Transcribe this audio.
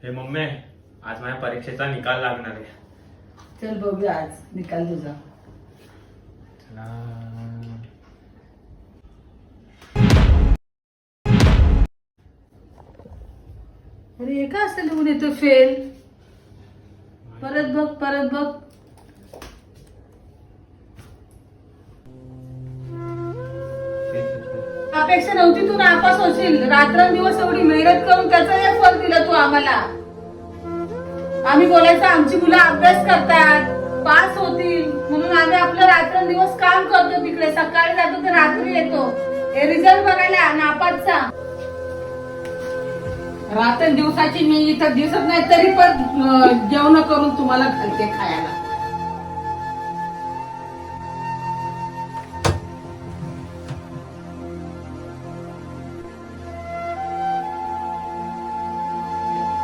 हे मम्मी, आज माझ्या परीक्षेचा निकाल लागणार आहे. चल बघूया आज निकाल तुझा. चला. अरे हे का असं लिहून येतो फेल? परत बघ परत बघ. अपेक्षा नव्हती तू नापास होशील. रात्रंदिवस एवढी मेहनत करून त्याचं हे फल दिलं तू आम्हाला. आम्ही बोलायचं आमची मुलं अभ्यास करतात, पास होतील म्हणून आम्ही आपलं रात्रंदिवस काम करतो तिकडे. सकाळी जातो तर रात्री येतो हे रिझल्ट बघायला नापासचा. रात्र दिवसाची मी इथं दिसत नाही तरी पण जेवण करून तुम्हाला घालते खायला.